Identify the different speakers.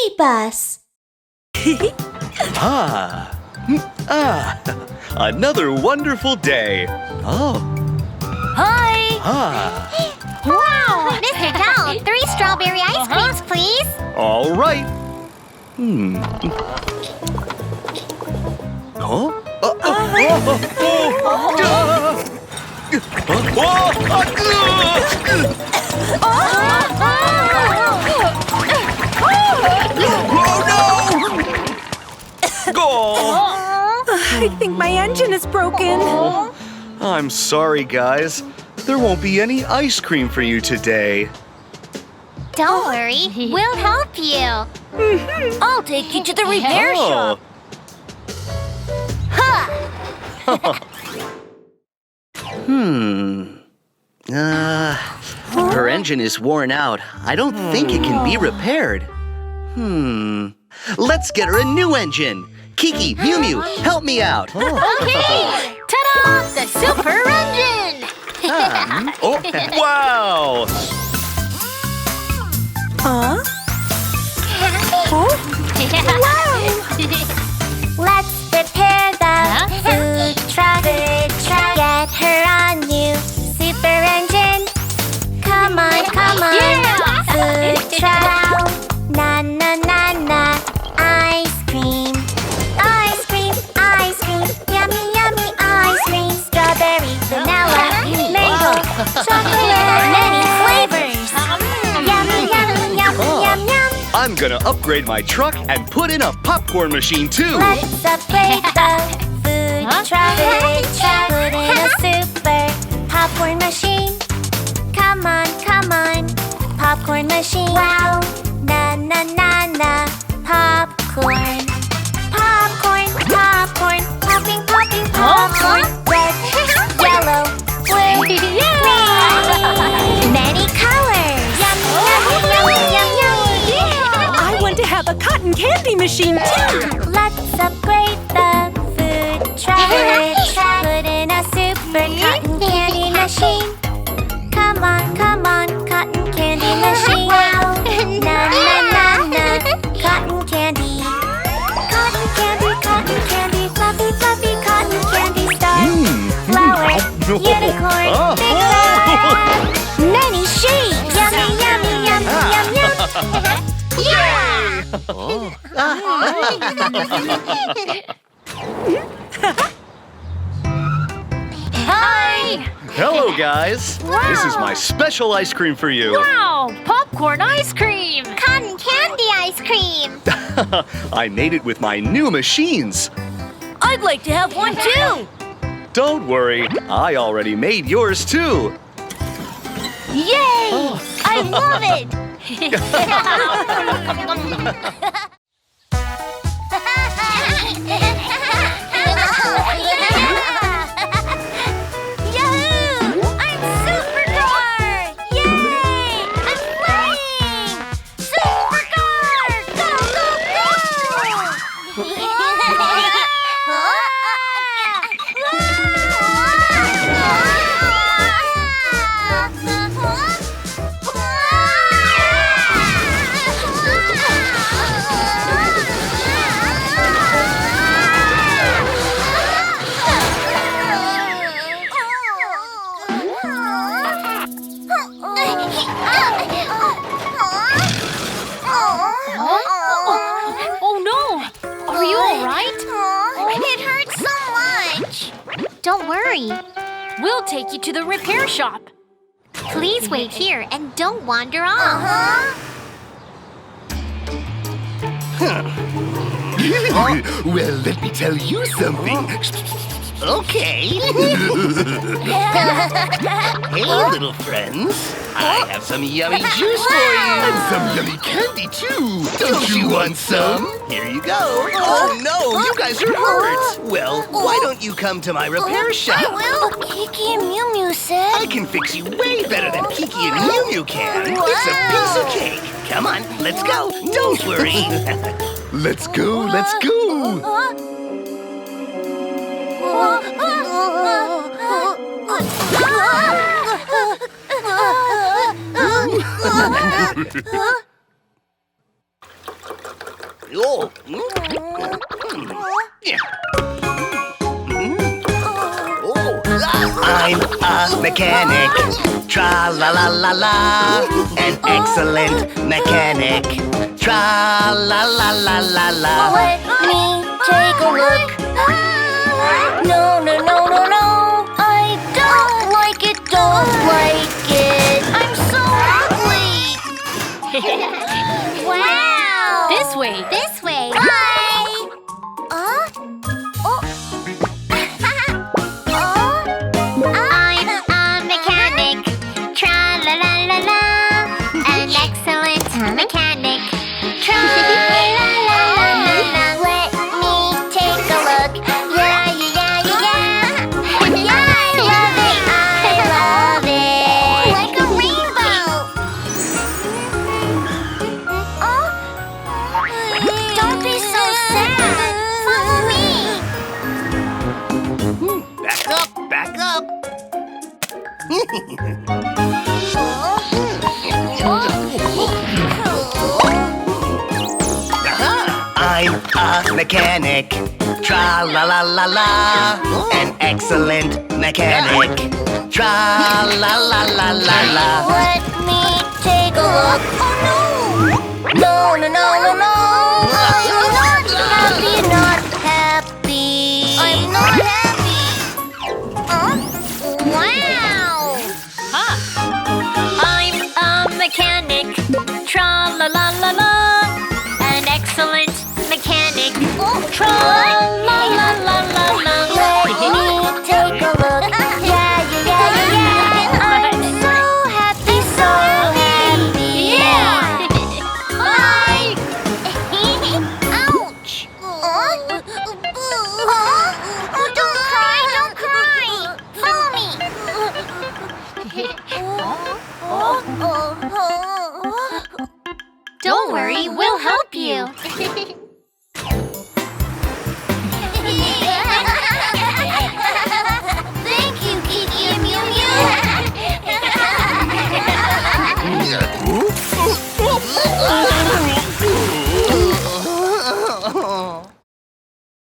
Speaker 1: BabyBus.
Speaker 2: Another wonderful day. Oh.
Speaker 3: Hi!
Speaker 4: Wow! Mr. Doll, 3 strawberry ice creams, please.
Speaker 2: All right. Huh?
Speaker 3: I think my engine is broken.
Speaker 2: I'm sorry, guys. There won't be any ice cream for you today.
Speaker 4: Don't worry, we'll help you.
Speaker 3: I'll take you to the repair shop.
Speaker 5: Her engine is worn out. I don't think it can be repaired. Let's get her a new engine. Kiki, Mew Mew, help me out.
Speaker 4: Okay! Ta-da! The super engine!
Speaker 2: Oh, wow!
Speaker 3: Huh?
Speaker 4: Let's repair the food truck. Get her a new super engine. Come on, come on. Food truck. Na na na na. Ice cream. Ice cream, ice cream. Yummy, yummy ice cream. Strawberry, vanilla, mango, chocolate. Many flavors. Yummy, yummy, yummy, yum, yum.
Speaker 2: I'm gonna upgrade my truck and put in a popcorn machine too.
Speaker 4: Let's upgrade the food truck. Put in a super popcorn machine. Come on, come on. Popcorn machine. Wow. Na na na na. Popcorn. Popcorn, popcorn. Popping, popping, popcorn. Red, yellow, blue, green. Many colors. Yummy, yummy, yummy, yum, yum.
Speaker 3: I want to have a cotton candy machine too.
Speaker 4: Let's upgrade the food truck. Put in a super cotton candy machine. Come on, cotton candy machine. Na na na na, cotton candy. Cotton candy, fluffy, fluffy cotton candy. Star, flower, unicorn, big bag. Many shapes. Yummy, yummy, yummy, yum, yum.
Speaker 3: Hi!
Speaker 2: Hello, guys. This is my special ice cream for you.
Speaker 3: Wow! Popcorn ice cream!
Speaker 4: Cotton candy ice cream.
Speaker 2: I made it with my new machines.
Speaker 3: I'd like to have one too!
Speaker 2: Don't worry, I already made yours too.
Speaker 3: Yay! I love it!
Speaker 4: Yahoo! I'm Supercar! Yay! I'm flying! Supercar! Go, go, go!
Speaker 3: Oh no! Are you alright?
Speaker 4: It hurts so much. Don't worry.
Speaker 3: We'll take you to the repair shop.
Speaker 4: Please wait here and don't wander off.
Speaker 6: Well, let me tell you something. Okay. Hey, little friends. I have some yummy juice for you. And some yummy candy, too. Don't you want some? Here you go. Oh, no, you guys are hurt. Well, why don't you come to my repair shop?
Speaker 4: Well, Kiki and Mew Mew said.
Speaker 6: I can fix you way better than Kiki and Mew Mew can. It's a piece of cake. Come on, let's go. Don't worry. Let's go, let's go.
Speaker 4: Huh?
Speaker 6: Oh. Yeah.
Speaker 5: I'm a mechanic. Tra la la la la. An excellent mechanic. Tra la la la la la.
Speaker 4: Let me take a look. No, no, no, no, no. I don't like it, don't like it. I'm so ugly. Wow.
Speaker 3: This way.
Speaker 4: This way. Bye. Oh. I'm a mechanic. Tra la la la la. An excellent mechanic. Tra la la la la la. Let me take a look. Yeah, yeah, yeah, yeah, yeah. Yeah, I love it. I love it. Like a rainbow. Oh. Don't be so sad. Follow me.
Speaker 6: Back up, back up.
Speaker 5: I'm a mechanic. Tra la la la la. An excellent mechanic. Tra la la la la la.
Speaker 4: Let me take a look. Oh no! No, no, no, no, no! I'm not happy, not happy. I'm not happy. Wow!
Speaker 3: I'm a mechanic. Tra la la la la. An excellent mechanic. Tra la la la la la.
Speaker 4: Let me take a look. Yeah, yeah, yeah, yeah, yeah. I'm so happy, so happy.
Speaker 3: Yeah.
Speaker 4: Bye. Ouch. Don't cry, don't cry. Follow me.
Speaker 3: Don't worry, we'll help you.